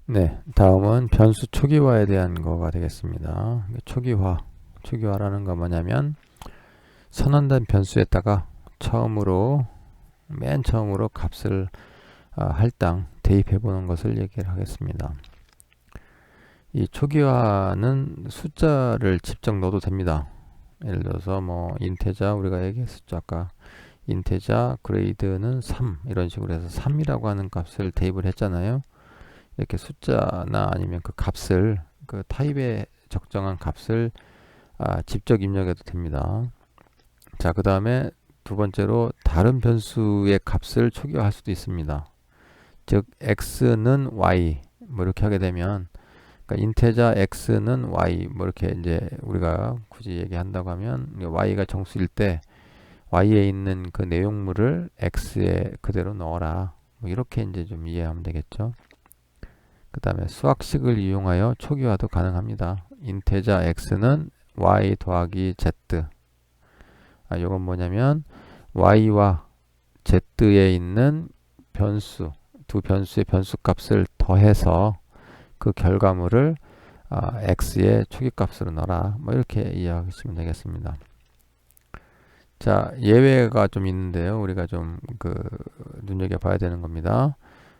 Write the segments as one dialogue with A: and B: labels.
A: 네, 다음은 변수 초기화에 대한 거가 되겠습니다. 초기화라는 건 뭐냐면 선언된 변수에다가 맨 처음으로 값을 할당 대입해 보는 것을 얘기를 하겠습니다. 이 초기화는 숫자를 직접 넣어도 됩니다. 예를 들어서 뭐 인테자 우리가 얘기했었죠. 아까 인테자 그레이드는 3 이런 식으로 해서 3이라고 하는 값을 대입을 했잖아요. 이렇게 숫자나 아니면 그 값을 그 타입에 적정한 값을 직접 입력해도 됩니다. 자, 그 다음에 두 번째로 다른 변수의 값을 초기화할 수도 있습니다. 즉 x는 y 뭐 이렇게 하게 되면 그러니까 인테자 x는 y 뭐 이렇게 이제 우리가 굳이 얘기한다고 하면 y가 정수일 때 y에 있는 그 내용물을 x에 그대로 넣어라 뭐 이렇게 이제 좀 이해하면 되겠죠. 그 다음에 수학식을 이용하여 초기화도 가능합니다. 인테자 x는 y 더하기 z. 요건 뭐냐면 y와 z에 있는 두 변수의 변수값을 더해서 그 결과물을 x의 초기값으로 넣어라. 뭐 이렇게 이해하시면 되겠습니다. 자, 예외가 좀 있는데요. 우리가 좀 눈여겨봐야 되는 겁니다.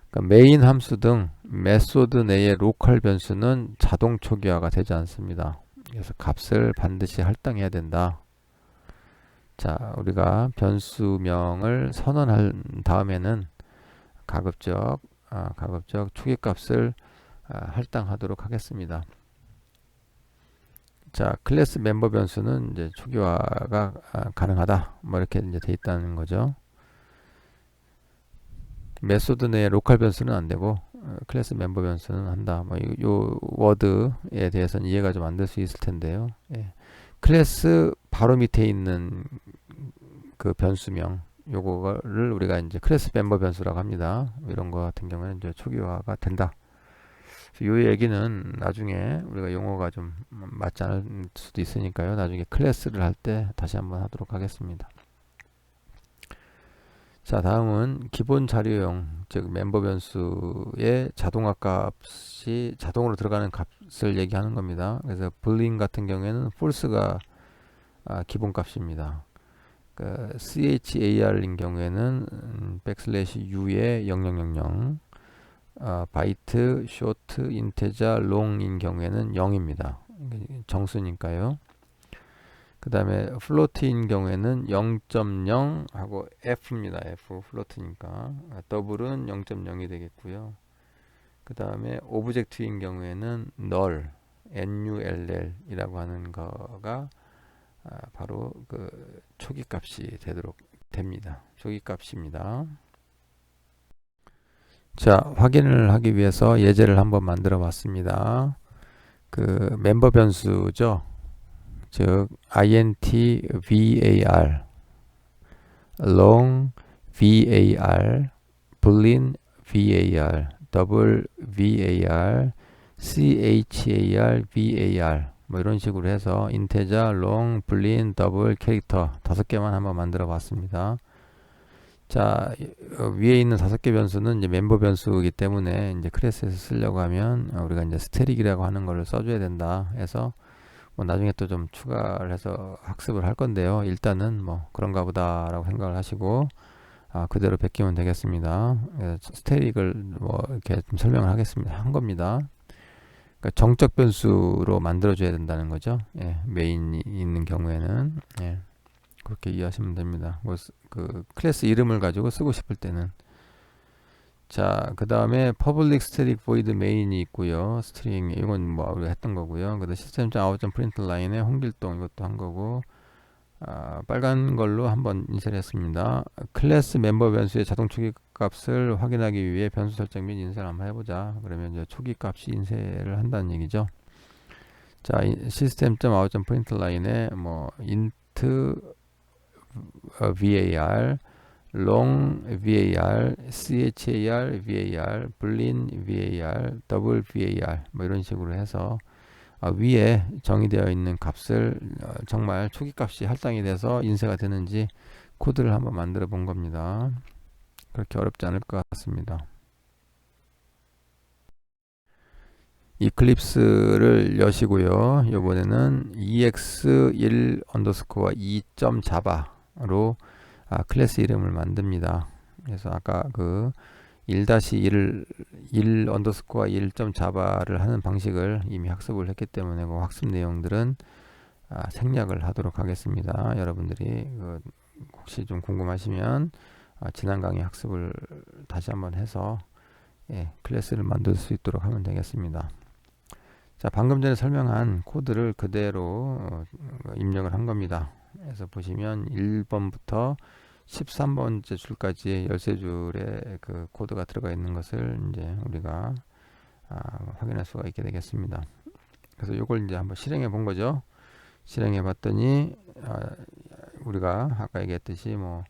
A: 그러니까 메인 함수 등 메소드 내의 로컬 변수는 자동 초기화가 되지 않습니다. 그래서 값을 반드시 할당해야 된다. 자, 우리가 변수명을 선언한 다음에는 가급적 초기값을 할당하도록 하겠습니다. 자, 클래스 멤버 변수는 이제 초기화가 가능하다. 뭐 이렇게 이제 돼 있다는 거죠. 메소드 내에 로컬 변수는 안 되고 클래스 멤버 변수는 한다. 뭐 요 워드에 대해서는 이해가 좀 안 될 수 있을 텐데요. 예. 클래스 바로 밑에 있는 그 변수명 요거를 우리가 이제 클래스 멤버 변수라고 합니다. 이런 거 같은 경우는 이제 초기화가 된다. 이 얘기는 나중에 우리가 용어가 좀 맞지 않을 수도 있으니까요. 나중에 클래스를 할 때 다시 한번 하도록 하겠습니다. 자, 다음은 기본 자료용, 즉 멤버 변수의 자동화 값이 자동으로 들어가는 값을 얘기하는 겁니다. 그래서 boolean 같은 경우에는 false가 기본 값입니다. char인 경우에는 u에 0000, 바이트, 쇼트, 인테자, 롱인 경우에는 0입니다. 정수니까요. 그 다음에 플로트인 경우에는 0.0 하고 F입니다. F 플로트니까 더블은 0.0이 되겠고요. 그 다음에 오브젝트인 경우에는 null, null 이라고 하는 거가 바로 그 초기 값이 되도록 됩니다. 초기 값입니다. 자, 확인을 하기 위해서 예제를 한번 만들어 봤습니다. 그 멤버 변수죠. 즉 int var long var boolean var double var char var 뭐 이런 식으로 해서 인테자 long boolean double 캐릭터 5개만 한번 만들어 봤습니다. 자, 위에 있는 5개 변수는 이제 멤버 변수이기 때문에 이제 클래스에서 쓰려고 하면 우리가 이제 스태틱이라고 하는 거를 써줘야 된다 해서 뭐 나중에 또 좀 추가를 해서 학습을 할 건데요. 일단은 뭐 그런가 보다라고 생각을 하시고 그대로 베끼면 되겠습니다. 스태틱을 뭐 이렇게 좀 설명을 하겠습니다. 한 겁니다. 그러니까 정적 변수로 만들어줘야 된다는 거죠. 예, 메인이 있는 경우에는 그렇게 이해하시면 됩니다. 뭐 그 클래스 이름을 가지고 쓰고 싶을 때는 자, 그 다음에 public static void main이 있고요. 스트링 이건 뭐 우리가 했던 거고요. 그 다음 system.out.println 라인에 홍길동 이것도 한 거고 빨간 걸로 한번 인쇄를 했습니다. 클래스 멤버 변수의 자동 초기 값을 확인하기 위해 변수 설정 및 인쇄를 한번 해보자. 그러면 이제 초기 값이 인쇄를 한다는 얘기죠. 자, system.out.println 라인에 뭐 int var long var, char var, boolean var, double var 뭐 이런 식으로 해서 위에 정의되어 있는 값을 정말 초기 값이 할당이 돼서 인쇄가 되는지 코드를 한번 만들어 본 겁니다. 그렇게 어렵지 않을 것 같습니다. 이클립스를 여시고요. 이번에는 ex1 언더스코어 2.자바로 클래스 이름을 만듭니다. 그래서 아까 그 1-1 언더스코어 1.자바를 하는 방식을 이미 학습을 했기 때문에 그 학습 내용들은 생략을 하도록 하겠습니다. 여러분들이 혹시 좀 궁금하시면 지난 강의 학습을 다시 한번 해서 클래스를 만들 수 있도록 하면 되겠습니다. 자, 방금 전에 설명한 코드를 그대로 입력을 한 겁니다. 그래서 보시면 1번부터 13번째 줄까지 13줄의 그 코드가 들어가 있는 것을 이제 우리가 확인할 수가 있게 되겠습니다. 그래서 이걸 이제 한번 실행해 본 거죠. 실행해 봤더니 우리가 아까 얘기했듯이 뭐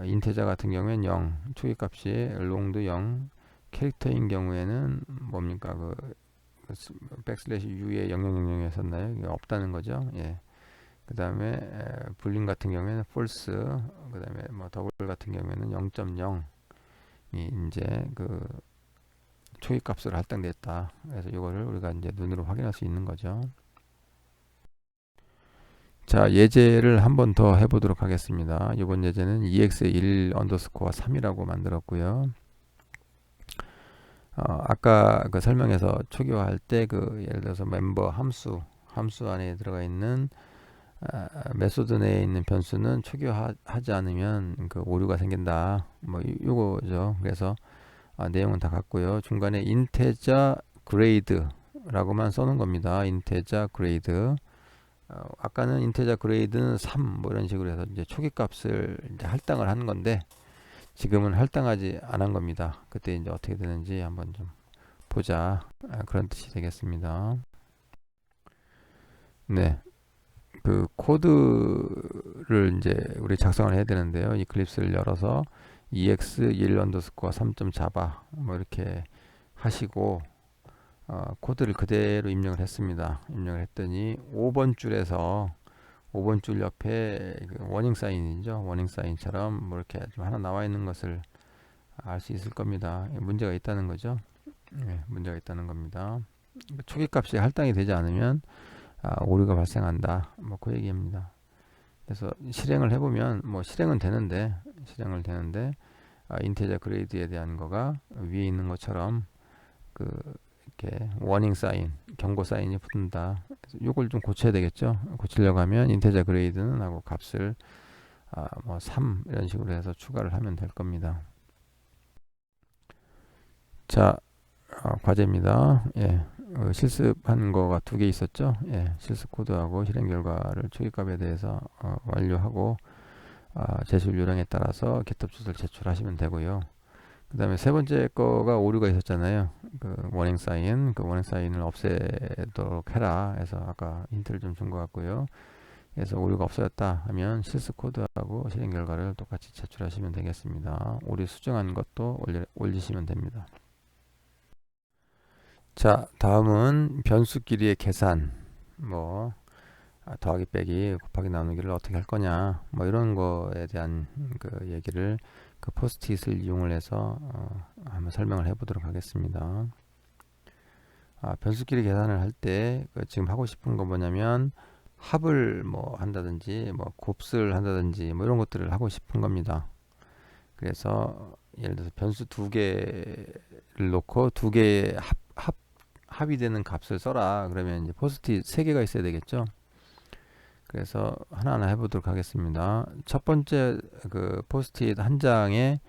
A: 인테자 같은 경우에는 0, 초기값이 long도 0, 캐릭터인 경우에는 뭡니까 그 백슬래시 u에 0000이었었나요? 이게 없다는 거죠. 예. 그 다음에 불림 같은 경우에는 false, 그 다음에 뭐 더블 같은 경우에는 0.0이 이제 그 초기 값으로 할당됐다. 그래서 이거를 우리가 이제 눈으로 확인할 수 있는 거죠. 자, 예제를 한 번 더 해보도록 하겠습니다. 이번 예제는 ex1 언더스코어 3이라고 만들었고요. 아까 그 설명에서 초기화할 때 그 예를 들어서 멤버 함수 안에 들어가 있는 메소드 내에 있는 변수는 초기화하지 않으면 그 오류가 생긴다. 뭐 요거죠. 그래서 내용은 다 같고요. 중간에 인테자 그레이드라고만 써놓은 겁니다. 인테자 그레이드. 아까는 인테자 그레이드는 3 뭐 이런 식으로 해서 이제 초기 값을 이제 할당을 하는 건데 지금은 할당하지 않은 겁니다. 그때 이제 어떻게 되는지 한번 좀 보자. 그런 뜻이 되겠습니다. 네. 그 코드를 이제 우리 작성을 해야 되는데요. 이클립스를 열어서 ex1 언더스코어 3.java 뭐 이렇게 하시고 코드를 그대로 입력을 했습니다. 입력을 했더니 5번 줄에서 5번 줄 옆에 그 워닝 사인이죠. 워닝 사인처럼 뭐 이렇게 좀 하나 나와 있는 것을 알 수 있을 겁니다. 문제가 있다는 거죠. 네, 문제가 있다는 겁니다. 초기 값이 할당이 되지 않으면 오류가 발생한다. 뭐 그 얘기입니다. 그래서 실행을 해보면 뭐 실행은 되는데 인테저 그레이드에 대한 거가 위에 있는 것처럼 그 이렇게 워닝 사인, 경고 사인이 붙는다. 이걸 좀 고쳐야 되겠죠. 고치려고 하면 인테저 그레이드는 하고 값을 뭐 3 이런 식으로 해서 추가를 하면 될 겁니다. 자, 과제입니다. 예. 실습한 거가 2개 있었죠. 예. 실습 코드하고 실행 결과를 초기값에 대해서 완료하고 제출 요령에 따라서 GitHub 주소를 제출하시면 되고요. 그 다음에 세 번째 거가 오류가 있었잖아요. 그 워닝 사인, 그 워닝 사인을 없애도록 해라 해서 아까 힌트를 좀 준 것 같고요. 그래서 오류가 없어졌다 하면 실습 코드하고 실행 결과를 똑같이 제출하시면 되겠습니다. 오류 수정한 것도 올리시면 됩니다. 자, 다음은 변수끼리의 계산, 뭐 더하기 빼기 곱하기 나누기를 어떻게 할 거냐, 뭐 이런 거에 대한 그 얘기를 그 포스트잇을 이용을 해서 한번 설명을 해보도록 하겠습니다. 변수끼리 계산을 할 때 지금 하고 싶은 거 뭐냐면 합을 뭐 한다든지 뭐 곱슬 한다든지 뭐 이런 것들을 하고 싶은 겁니다. 그래서 예를 들어서 변수 2개를 놓고 2개의 합이 되는 값을 써라. 그러면 이제 포스트잇 3개가 있어야 되겠죠. 그래서 하나하나 해보도록 하겠습니다. 첫 번째 그 포스트잇 한 장에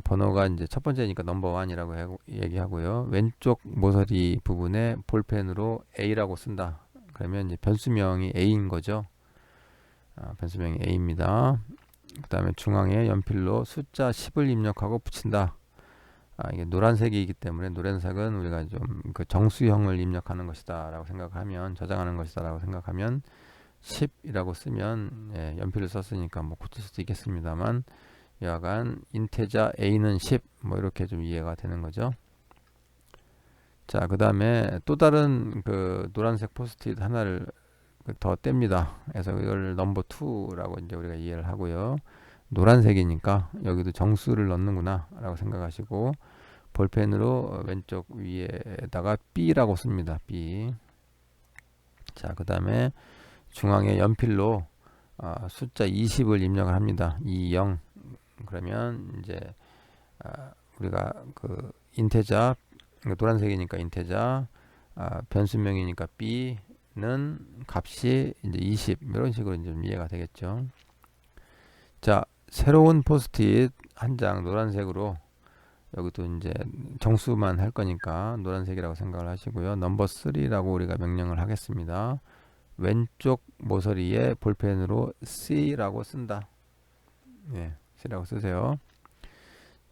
A: 번호가 이제 첫 번째니까 넘버 1이라고 얘기하고요. 왼쪽 모서리 부분에 볼펜으로 A라고 쓴다. 그러면 이제 변수명이 A인 거죠. 변수명이 A입니다. 그 다음에 중앙에 연필로 숫자 10을 입력하고 붙인다. 이게 노란색이기 때문에 노란색은 우리가 좀 그 정수형을 입력하는 것이다 라고 생각하면, 저장하는 것이다 라고 생각하면 10이라고 쓰면 연필을 썼으니까 뭐 고칠 수도 있겠습니다만 여하간 인테자 a는 10 뭐 이렇게 좀 이해가 되는 거죠. 자, 그 다음에 또 다른 그 노란색 포스트잇 하나를 더 뗍니다. 그래서 이걸 넘버 2라고 이제 우리가 이해를 하고요. 노란색이니까 여기도 정수를 넣는구나 라고 생각하시고 볼펜으로 왼쪽 위에다가 B라고 씁니다. B. 자, 그 다음에 중앙에 연필로 숫자 20을 입력을 합니다. 20. 그러면 이제 우리가 그 인테자, 노란색이니까 인테자, 변수명이니까 B는 값이 이제 20 이런 식으로 이제 좀 이해가 되겠죠. 자, 새로운 포스트잇 한 장 노란색으로, 여기도 이제 정수만 할 거니까 노란색이라고 생각을 하시고요. 넘버 3라고 우리가 명령을 하겠습니다. 왼쪽 모서리에 볼펜으로 C라고 쓴다. 예, C라고 쓰세요.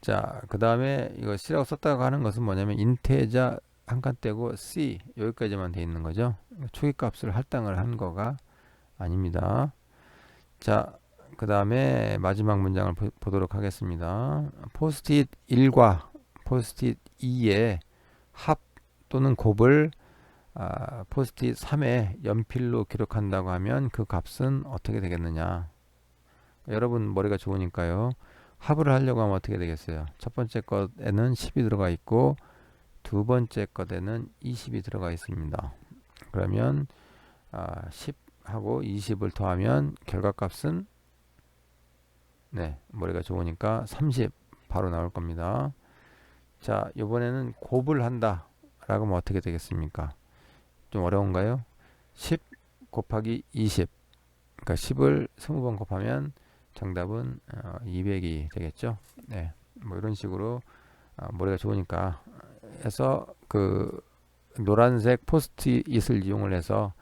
A: 자, 그 다음에 이거 C라고 썼다고 하는 것은 뭐냐면 인테자 한 칸 떼고 C 여기까지만 돼 있는 거죠. 초기값을 할당을 한 거가 아닙니다. 자, 그 다음에 마지막 문장을 보도록 하겠습니다. 포스트잇 1과 포스트잇 2의 합 또는 곱을 포스트잇 3에 연필로 기록한다고 하면 그 값은 어떻게 되겠느냐. 여러분 머리가 좋으니까요. 합을 하려고 하면 어떻게 되겠어요? 첫 번째 것에는 10이 들어가 있고 두 번째 것에는 20이 들어가 있습니다. 그러면 10하고 20을 더하면 결과값은, 네, 머리가 좋으니까 30 바로 나올 겁니다. 자, 이번에는 곱을 한다 라고 하면 어떻게 되겠습니까? 좀 어려운가요? 10 곱하기 20, 그러니까 10을 20번 곱하면 정답은 200이 되겠죠. 네, 뭐 이런 식으로 머리가 좋으니까 해서 그 노란색 포스트잇을 이용을 해서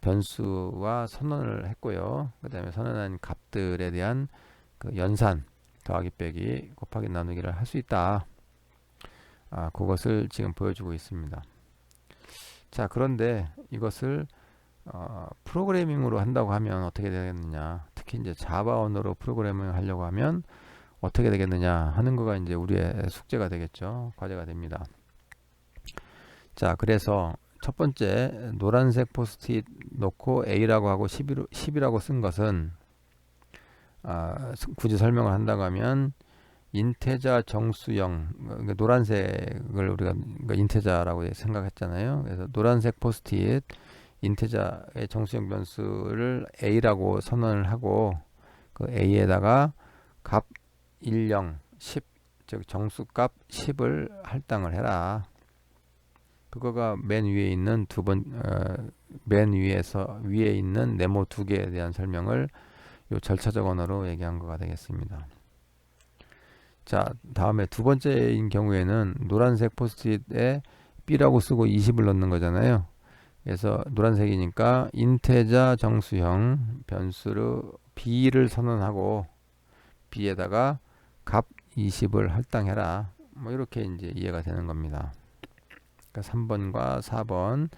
A: 변수와 선언을 했고요. 그 다음에 선언한 값들에 대한 그 연산, 더하기 빼기, 곱하기 나누기를 할 수 있다. 그것을 지금 보여주고 있습니다. 자, 그런데 이것을 프로그래밍으로 한다고 하면 어떻게 되겠느냐. 특히 이제 자바 언어로 프로그래밍을 하려고 하면 어떻게 되겠느냐 하는 거가 이제 우리의 숙제가 되겠죠. 과제가 됩니다. 자, 그래서 첫 번째 노란색 포스트잇 놓고 A라고 하고 10이라고 쓴 것은 굳이 설명을 한다고 하면 인테자 정수형, 그러니까 노란색을 우리가 인테자라고 생각했잖아요. 그래서 노란색 포스트잇 인테자의 정수형 변수를 A라고 선언을 하고 그 A에다가 값 10, 10, 즉 정수값 10을 할당을 해라. 그거가 맨 위에 있는 맨 위에 있는 네모 두 개에 대한 설명을 요 절차적 언어로 얘기한 거가 되겠습니다. 자, 다음에 두 번째인 경우에는 노란색 포스트잇에 B라고 쓰고 20을 넣는 거잖아요. 그래서 노란색이니까 인테자 정수형 변수로 B를 선언하고 B에다가 값 20을 할당해라. 뭐 이렇게 이제 이해가 되는 겁니다. 그러니까 3번과 4번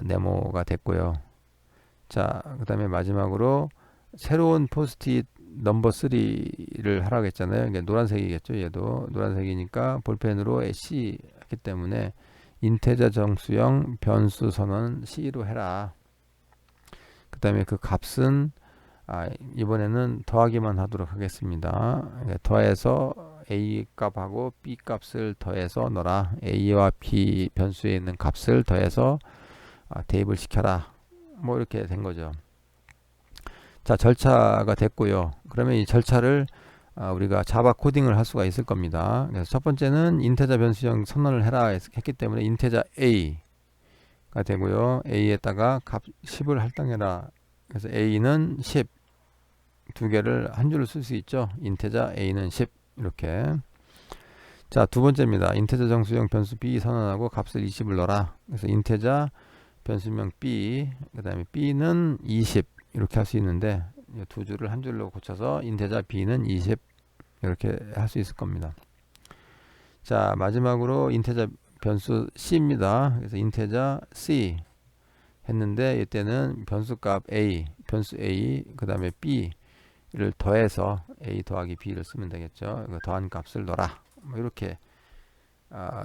A: 네모가 됐고요. 자, 그 다음에 마지막으로 새로운 포스트잇 넘버 3를 하라고 했잖아요. 이게 노란색이겠죠. 얘도 노란색이니까 볼펜으로 C 했기 때문에 인테자 정수형 변수 선언 C로 해라. 그 다음에 그 값은 이번에는 더하기만 하도록 하겠습니다. 더해서 A 값하고 B 값을 더해서 넣어라. A와 B 변수에 있는 값을 더해서 대입을 시켜라. 뭐 이렇게 된 거죠. 자, 절차가 됐고요. 그러면 이 절차를 우리가 자바 코딩을 할 수가 있을 겁니다. 그래서 첫 번째는 인테자 변수형 선언을 해라 했기 때문에 인테자 A가 되고요. A에다가 값 10을 할당해라. 그래서 A는 10, 두 개를 한 줄로 쓸 수 있죠. 인테자 A는 10 이렇게. 자, 두 번째입니다. 인테자 정수형 변수 B 선언하고 값을 20을 넣어라. 그래서 인테자 변수명 B, 그 다음에 B는 20 이렇게 할 수 있는데 두 줄을 한 줄로 고쳐서 인테자 B는 20 이렇게 할 수 있을 겁니다. 자, 마지막으로 인테자 변수 C입니다. 그래서 인테자 C 했는데 이때는 변수값 A, 변수 A, 그 다음에 B를 더해서 A 더하기 B를 쓰면 되겠죠. 더한 값을 넣어라. 뭐 이렇게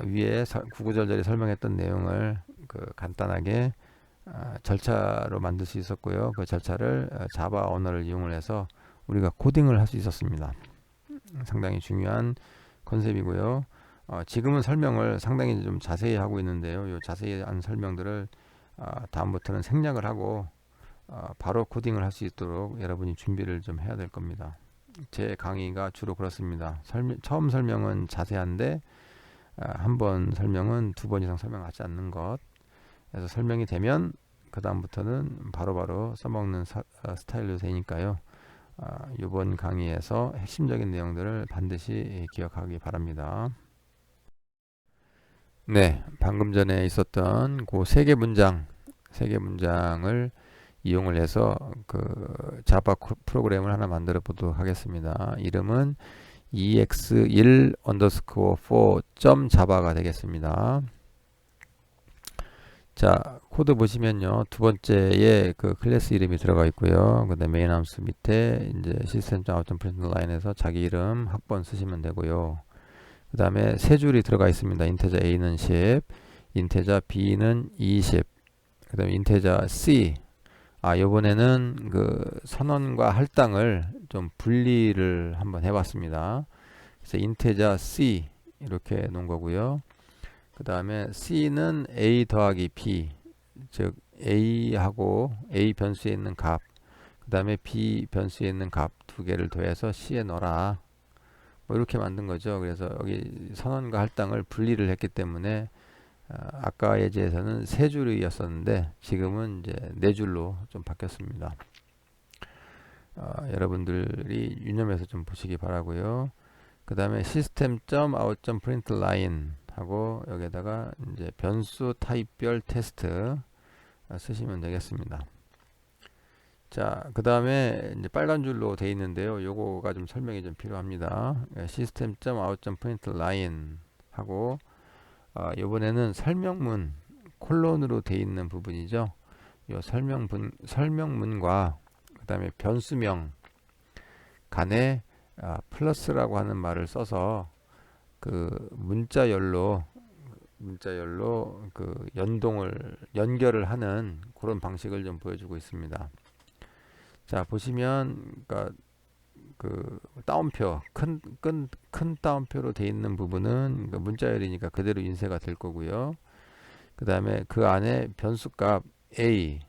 A: 위에 구구절절히 설명했던 내용을 간단하게 절차로 만들 수 있었고요. 그 절차를 자바 언어를 이용을 해서 우리가 코딩을 할 수 있었습니다. 상당히 중요한 컨셉이고요. 지금은 설명을 상당히 좀 자세히 하고 있는데요. 요 자세한 설명들을 다음부터는 생략을 하고 바로 코딩을 할 수 있도록 여러분이 준비를 좀 해야 될 겁니다. 제 강의가 주로 그렇습니다. 처음 설명은 자세한데 한 번 설명은 두 번 이상 설명하지 않는 것. 그래서 설명이 되면 그 다음부터는 바로바로 써먹는 스타일로 되니까요. 이번 강의에서 핵심적인 내용들을 반드시 기억하기 바랍니다. 네, 방금 전에 있었던 그 세 개 문장을 이용을 해서 그 자바 프로그램을 하나 만들어 보도록 하겠습니다. 이름은 ex1 underscore 4.java가 되겠습니다. 자, 코드 보시면요. 두 번째에 그 클래스 이름이 들어가 있고요. 그 다음에 메인 함수 밑에 이제 system.out.println에서 자기 이름 학번 쓰시면 되고요. 그 다음에 세 줄이 들어가 있습니다. 인테자 A는 10, 인테자 B는 20, 그 다음에 인테자 C. 요번에는 그 선언과 할당을 좀 분리를 한번 해봤습니다. 그래서 인테자 C 이렇게 놓은 거고요. 그 다음에 C는 A 더하기 B, 즉 A하고 A 변수에 있는 값, 그 다음에 B 변수에 있는 값 두 개를 더해서 C에 넣어라. 뭐 이렇게 만든 거죠. 그래서 여기 선언과 할당을 분리를 했기 때문에 아까 예제에서는 세 줄이었었는데 지금은 이제 네 줄로 좀 바뀌었습니다. 여러분들이 유념해서 좀 보시기 바라고요. 그 다음에 system.out.println 하고 여기에다가 이제 변수 타입별 테스트 쓰시면 되겠습니다. 자, 그 다음에 이제 빨간 줄로 되어 있는데요. 요거가 좀 설명이 좀 필요합니다. system.out.println 하고 이번에는 설명문 콜론으로 되어 있는 부분이죠. 요 설명문과 그 다음에 변수명 간에 플러스라고 하는 말을 써서 그 문자열로 그 연결을 하는 그런 방식을 좀 보여주고 있습니다. 자, 보시면 그러니까 그 따옴표 큰 따옴표로 되어 있는 부분은 문자열이니까 그대로 인쇄가 될 거고요. 그 다음에 그 안에 변수값 A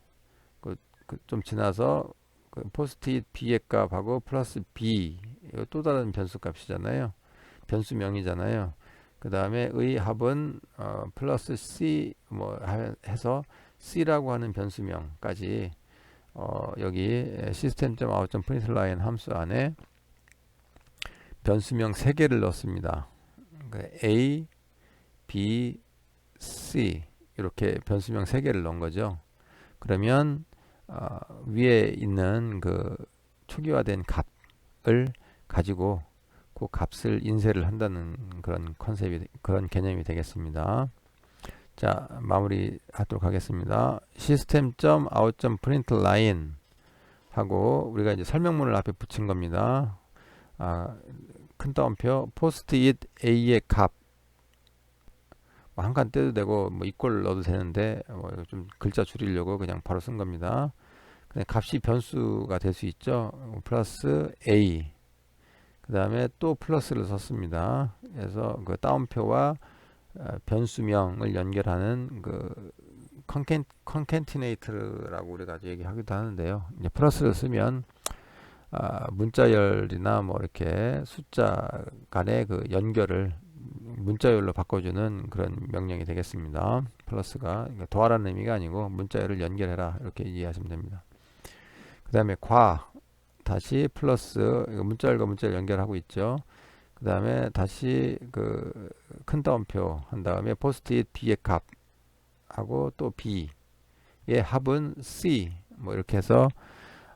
A: 좀 지나서 그 포스트잇 B의 값하고 플러스 B 또 다른 변수값이잖아요. 변수명이잖아요. 그 다음에 의 합은 플러스 C 뭐 해서 C라고 하는 변수명까지 여기 system.out.println 함수 안에 변수명 3개를 넣습니다. A, B, C 이렇게 변수명 3개를 넣은 거죠. 그러면 위에 있는 그 초기화된 값을 가지고 그 값을 인쇄를 한다는 그런 그런 개념이 되겠습니다. 자, 마무리 하도록 하겠습니다. system.out.println 하고 우리가 이제 설명문을 앞에 붙인 겁니다. 큰 따옴표 post-it A의 값 한 칸 떼도 되고 뭐 이꼴 넣어도 되는데 좀 글자 줄이려고 그냥 바로 쓴 겁니다. 값이 변수가 될 수 있죠. 플러스 A 그 다음에 또 플러스를 썼습니다. 그래서 그 따옴표와 변수명을 연결하는 그 컨캔티네이트라고 우리가 얘기하기도 하는데요. 이제 플러스를 쓰면 문자열이나 뭐 이렇게 숫자 간의 그 연결을 문자열로 바꿔주는 그런 명령이 되겠습니다. 플러스가 더하라는 의미가 아니고 문자열을 연결해라 이렇게 이해하시면 됩니다. 그 다음에 다시 플러스 문자열과 문자열 연결하고 있죠. 그 다음에 다시 그 큰 따옴표 한 다음에 포스트잇 B의 값 하고 또 B의 합은 C 뭐 이렇게 해서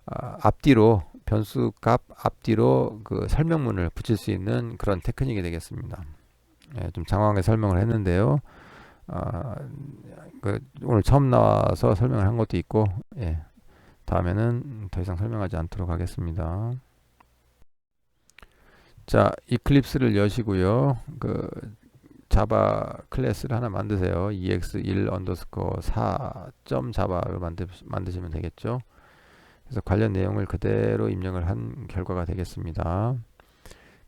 A: 앞뒤로 변수값 앞뒤로 그 설명문을 붙일 수 있는 그런 테크닉이 되겠습니다. 좀 장황하게 설명을 했는데요. 오늘 처음 나와서 설명을 한 것도 있고 다음에는 더 이상 설명하지 않도록 하겠습니다. 자, 이클립스를 여시고요. 그 자바 클래스를 하나 만드세요. ex1 underscore 4.java로 만드시면 되겠죠. 그래서 관련 내용을 그대로 입력을 한 결과가 되겠습니다.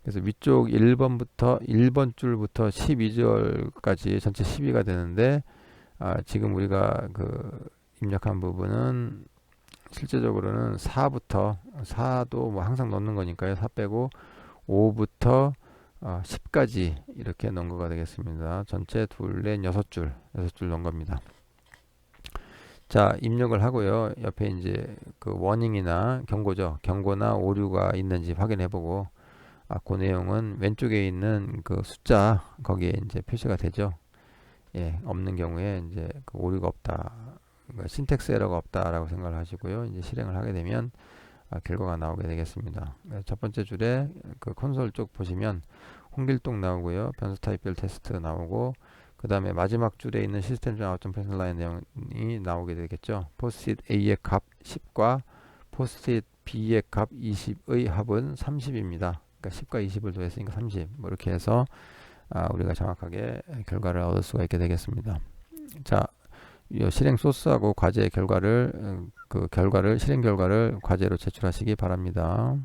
A: 그래서 위쪽 1번 줄부터 12절까지 전체 12가 되는데, 지금 우리가 그 입력한 부분은 실제적으로는 4도 뭐 항상 넣는 거니까요. 4 빼고 5부터 10까지 이렇게 넣은 거가 되겠습니다. 전체 둘, 넷, 6줄 넣은 겁니다. 자, 입력을 하고요. 옆에 이제 그 워닝이나 경고나 오류가 있는지 확인해 보고, 그 내용은 왼쪽에 있는 그 숫자 거기에 이제 표시가 되죠. 예, 없는 경우에 이제 그 오류가 없다, 그러니까 신텍스 에러가 없다라고 생각을 하시고요. 이제 실행을 하게 되면 결과가 나오게 되겠습니다. 첫 번째 줄에 그 콘솔 쪽 보시면 홍길동 나오고요. 변수 타입별 테스트 나오고, 그 다음에 마지막 줄에 있는 시스템 중 아웃점 패널 라인 내용이 나오게 되겠죠. 포스트잇 A의 값 10과 포스트잇 B의 값 20의 합은 30입니다. 그러니까 10과 20을 더했으니까 30. 뭐 이렇게 해서 우리가 정확하게 결과를 얻을 수가 있게 되겠습니다. 자, 이 실행 소스하고 과제 결과를 실행 결과를 과제로 제출하시기 바랍니다.